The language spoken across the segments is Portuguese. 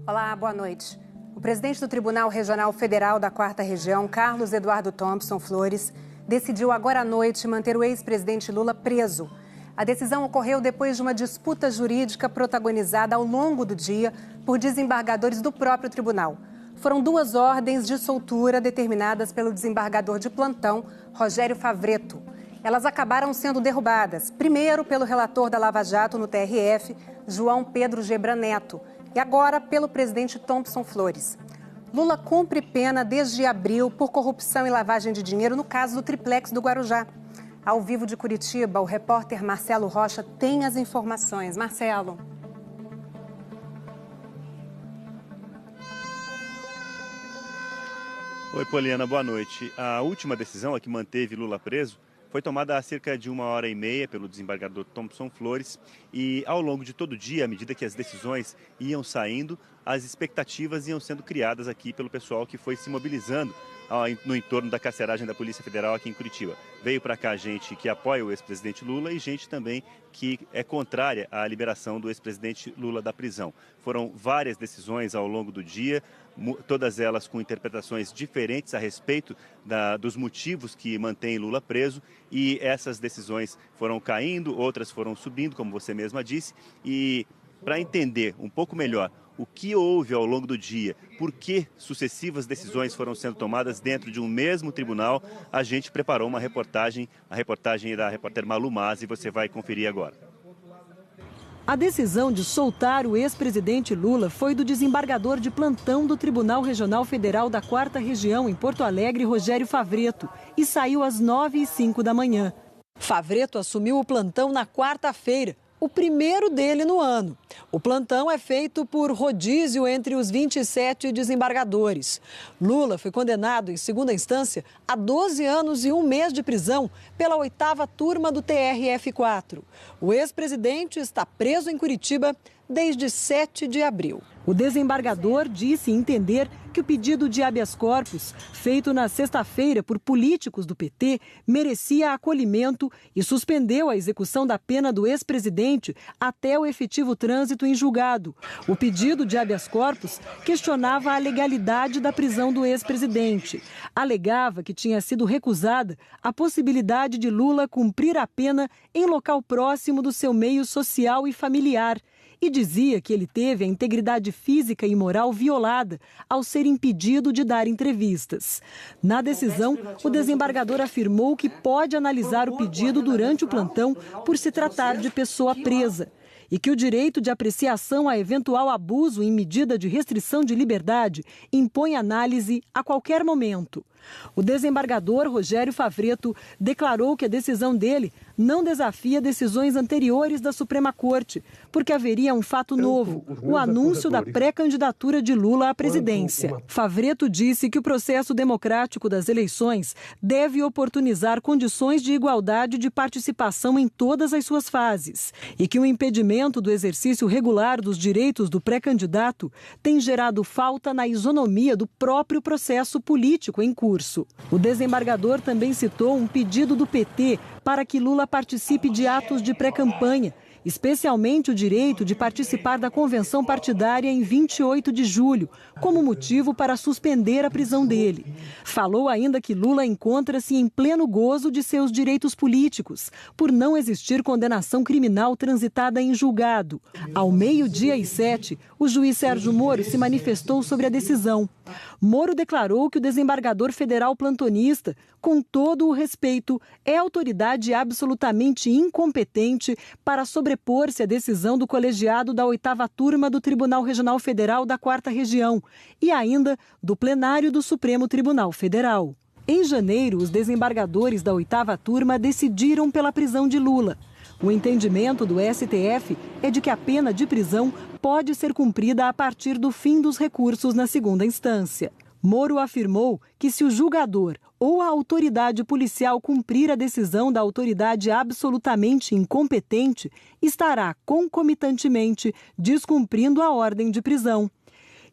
Olá, boa noite. O presidente do Tribunal Regional Federal da 4ª Região, Carlos Eduardo Thompson Flores, decidiu agora à noite manter o ex-presidente Lula preso. A decisão ocorreu depois de uma disputa jurídica protagonizada ao longo do dia por desembargadores do próprio tribunal. Foram 2 ordens de soltura determinadas pelo desembargador de plantão, Rogério Favretto. Elas acabaram sendo derrubadas, primeiro pelo relator da Lava Jato no TRF, João Pedro Gebran Neto, e agora pelo presidente Thompson Flores. Lula cumpre pena desde abril por corrupção e lavagem de dinheiro no caso do triplex do Guarujá. Ao vivo de Curitiba, o repórter Marcelo Rocha tem as informações. Marcelo. Oi, Poliana, boa noite. A última decisão, a que manteve Lula preso, foi tomada há cerca de 1h30 pelo desembargador Thompson Flores e ao longo de todo o dia, à medida que as decisões iam saindo, as expectativas iam sendo criadas aqui pelo pessoal que foi se mobilizando no entorno da carceragem da Polícia Federal aqui em Curitiba. Veio para cá gente que apoia o ex-presidente Lula e gente também que é contrária à liberação do ex-presidente Lula da prisão. Foram várias decisões ao longo do dia, todas elas com interpretações diferentes a respeito dos motivos que mantêm Lula preso, e essas decisões foram caindo, outras foram subindo, como você mesma disse, e para entender um pouco melhor o que houve ao longo do dia, por que sucessivas decisões foram sendo tomadas dentro de um mesmo tribunal, a gente preparou uma reportagem, a reportagem da repórter Malu Mazzi, você vai conferir agora. A decisão de soltar o ex-presidente Lula foi do desembargador de plantão do Tribunal Regional Federal da 4ª Região, em Porto Alegre, Rogério Favretto, e saiu às 9h05 da manhã. Favretto assumiu o plantão na quarta-feira, o primeiro dele no ano. O plantão é feito por rodízio entre os 27 desembargadores. Lula foi condenado em segunda instância a 12 anos e 1 mês de prisão pela 8ª turma do TRF4. O ex-presidente está preso em Curitiba desde 7 de abril. O desembargador disse entender que o pedido de habeas corpus, feito na sexta-feira por políticos do PT, merecia acolhimento e suspendeu a execução da pena do ex-presidente até o efetivo trânsito em julgado. O pedido de habeas corpus questionava a legalidade da prisão do ex-presidente. Alegava que tinha sido recusada a possibilidade de Lula cumprir a pena em local próximo do seu meio social e familiar. E dizia que ele teve a integridade física e moral violada ao ser impedido de dar entrevistas. Na decisão, o desembargador afirmou que pode analisar o pedido durante o plantão por se tratar de pessoa presa e que o direito de apreciação a eventual abuso em medida de restrição de liberdade impõe análise a qualquer momento. O desembargador Rogério Favretto declarou que a decisão dele não desafia decisões anteriores da Suprema Corte, porque haveria um fato novo, o anúncio da pré-candidatura de Lula à presidência. Favretto disse que o processo democrático das eleições deve oportunizar condições de igualdade de participação em todas as suas fases e que o impedimento do exercício regular dos direitos do pré-candidato tem gerado falta na isonomia do próprio processo político em curso. O desembargador também citou um pedido do PT para que Lula participe de atos de pré-campanha, especialmente o direito de participar da convenção partidária em 28 de julho, como motivo para suspender a prisão dele. Falou ainda que Lula encontra-se em pleno gozo de seus direitos políticos, por não existir condenação criminal transitada em julgado. Ao 12h07, o juiz Sérgio Moro se manifestou sobre a decisão. Moro declarou que o desembargador federal plantonista, com todo o respeito, é autoridade absolutamente incompetente para sobrepor-se à decisão do colegiado da 8ª turma do Tribunal Regional Federal da 4ª Região e ainda do plenário do Supremo Tribunal Federal. Em janeiro, os desembargadores da 8ª turma decidiram pela prisão de Lula. O entendimento do STF é de que a pena de prisão pode ser cumprida a partir do fim dos recursos na segunda instância. Moro afirmou que se o julgador ou a autoridade policial cumprir a decisão da autoridade absolutamente incompetente, estará concomitantemente descumprindo a ordem de prisão.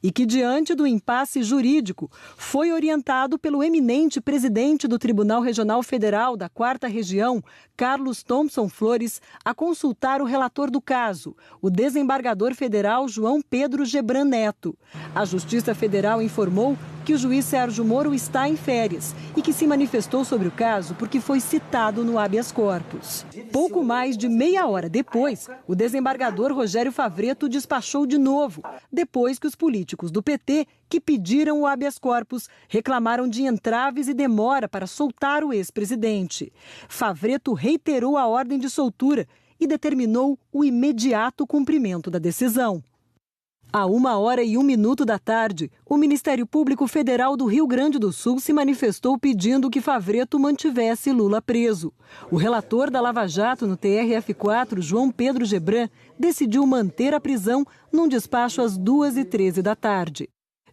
e que, diante do impasse jurídico, foi orientado pelo eminente presidente do Tribunal Regional Federal da 4ª Região, Carlos Thompson Flores, a consultar o relator do caso, o desembargador federal João Pedro Gebran Neto. A Justiça Federal informou que o juiz Sérgio Moro está em férias e que se manifestou sobre o caso porque foi citado no habeas corpus. Pouco mais de meia hora depois, o desembargador Rogério Favreto despachou de novo, depois que os políticos do PT, que pediram o habeas corpus, reclamaram de entraves e demora para soltar o ex-presidente. Favreto reiterou a ordem de soltura e determinou o imediato cumprimento da decisão. À 1h01 da tarde, o Ministério Público Federal do Rio Grande do Sul se manifestou pedindo que Favreto mantivesse Lula preso. O relator da Lava Jato no TRF4, João Pedro Gebran, decidiu manter a prisão num despacho às 2h13 da tarde.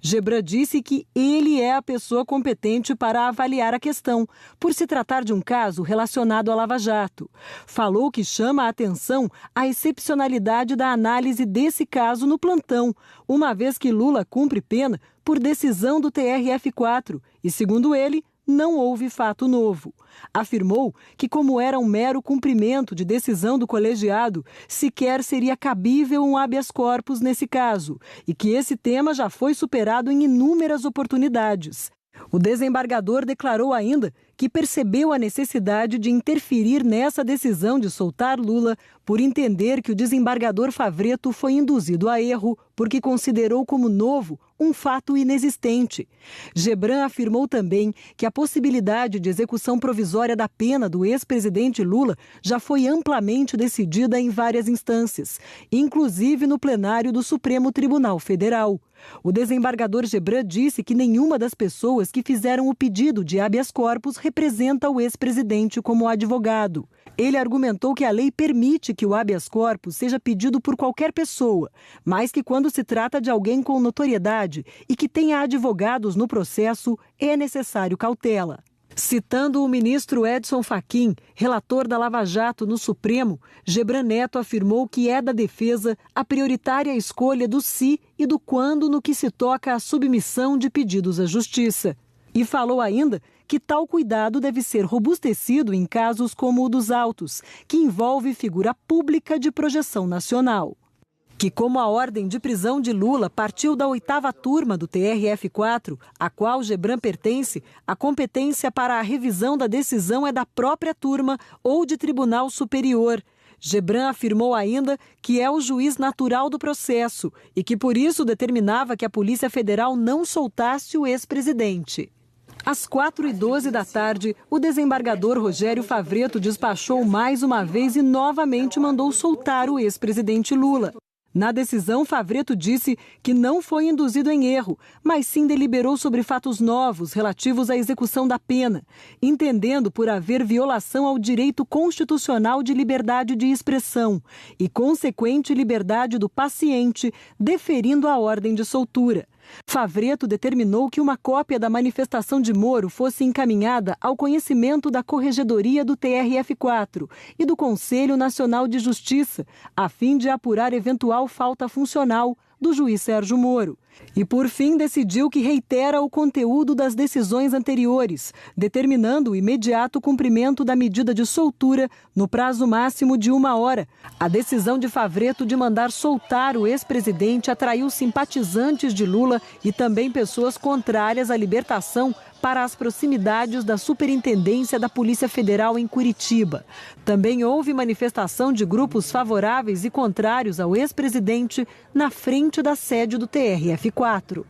Gebran disse que ele é a pessoa competente para avaliar a questão, por se tratar de um caso relacionado à Lava Jato. Falou que chama a atenção a excepcionalidade da análise desse caso no plantão, uma vez que Lula cumpre pena por decisão do TRF4 e, segundo ele, não houve fato novo. Afirmou que, como era um mero cumprimento de decisão do colegiado, sequer seria cabível um habeas corpus nesse caso e que esse tema já foi superado em inúmeras oportunidades. O desembargador declarou ainda que percebeu a necessidade de interferir nessa decisão de soltar Lula por entender que o desembargador Favreto foi induzido a erro porque considerou como novo um fato inexistente. Gebran afirmou também que a possibilidade de execução provisória da pena do ex-presidente Lula já foi amplamente decidida em várias instâncias, inclusive no plenário do Supremo Tribunal Federal. O desembargador Gebran disse que nenhuma das pessoas que fizeram o pedido de habeas corpus representa o ex-presidente como advogado. Ele argumentou que a lei permite que o habeas corpus seja pedido por qualquer pessoa, mas que quando se trata de alguém com notoriedade e que tenha advogados no processo, é necessário cautela. Citando o ministro Edson Fachin, relator da Lava Jato no Supremo, Gebran Neto afirmou que é da defesa a prioritária escolha do se e do quando no que se toca à submissão de pedidos à justiça. E falou ainda que tal cuidado deve ser robustecido em casos como o dos autos, que envolve figura pública de projeção nacional. Que, como a ordem de prisão de Lula partiu da 8ª turma do TRF4, a qual Gebran pertence, a competência para a revisão da decisão é da própria turma ou de tribunal superior. Gebran afirmou ainda que é o juiz natural do processo e que, por isso, determinava que a Polícia Federal não soltasse o ex-presidente. Às 4h12 da tarde, o desembargador Rogério Favreto despachou mais uma vez e novamente mandou soltar o ex-presidente Lula. Na decisão, Favreto disse que não foi induzido em erro, mas sim deliberou sobre fatos novos relativos à execução da pena, entendendo por haver violação ao direito constitucional de liberdade de expressão e consequente liberdade do paciente, deferindo a ordem de soltura. Favreto determinou que uma cópia da manifestação de Moro fosse encaminhada ao conhecimento da Corregedoria do TRF4 e do Conselho Nacional de Justiça, a fim de apurar eventual falta funcional do juiz Sérgio Moro. E, por fim, decidiu que reitera o conteúdo das decisões anteriores, determinando o imediato cumprimento da medida de soltura no prazo máximo de 1 hora. A decisão de Favreto de mandar soltar o ex-presidente atraiu simpatizantes de Lula e também pessoas contrárias à libertação para as proximidades da Superintendência da Polícia Federal em Curitiba. Também houve manifestação de grupos favoráveis e contrários ao ex-presidente na frente da sede do TRF4.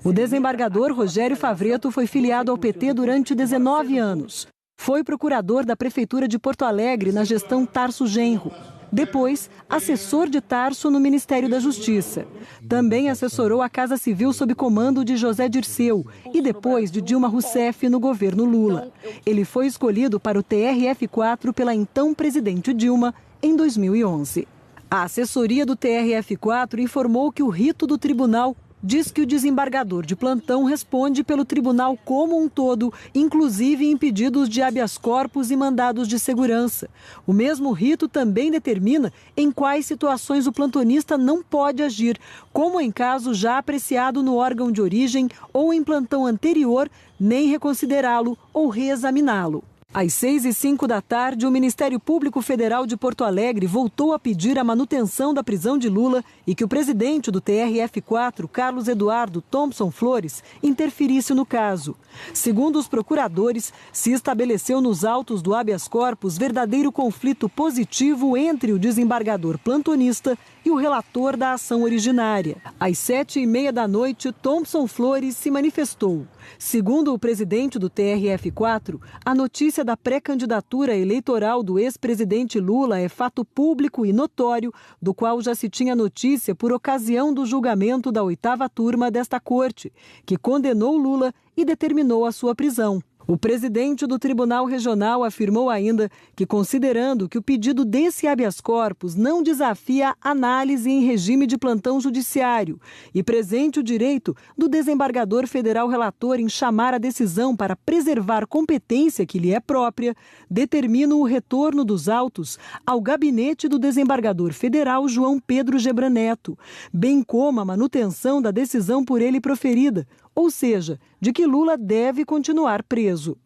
O desembargador Rogério Favreto foi filiado ao PT durante 19 anos. Foi procurador da Prefeitura de Porto Alegre na gestão Tarso Genro. Depois, assessor de Tarso no Ministério da Justiça. Também assessorou a Casa Civil sob comando de José Dirceu e depois de Dilma Rousseff no governo Lula. Ele foi escolhido para o TRF4 pela então presidente Dilma em 2011. A assessoria do TRF4 informou que o rito do tribunal diz que o desembargador de plantão responde pelo tribunal como um todo, inclusive em pedidos de habeas corpus e mandados de segurança. O mesmo rito também determina em quais situações o plantonista não pode agir, como em caso já apreciado no órgão de origem ou em plantão anterior, nem reconsiderá-lo ou reexaminá-lo. Às 6h05 da tarde, o Ministério Público Federal de Porto Alegre voltou a pedir a manutenção da prisão de Lula e que o presidente do TRF4, Carlos Eduardo Thompson Flores, interferisse no caso. Segundo os procuradores, se estabeleceu nos autos do habeas corpus verdadeiro conflito positivo entre o desembargador plantonista e o relator da ação originária. Às 7h30 da noite, Thompson Flores se manifestou. Segundo o presidente do TRF4, a notícia da pré-candidatura eleitoral do ex-presidente Lula é fato público e notório, do qual já se tinha notícia por ocasião do julgamento da 8ª turma desta corte, que condenou Lula e determinou a sua prisão. O presidente do Tribunal Regional afirmou ainda que, considerando que o pedido desse habeas corpus não desafia análise em regime de plantão judiciário e presente o direito do desembargador federal relator em chamar a decisão para preservar competência que lhe é própria, determina o retorno dos autos ao gabinete do desembargador federal João Pedro Gebran Neto, bem como a manutenção da decisão por ele proferida, ou seja, de que Lula deve continuar preso.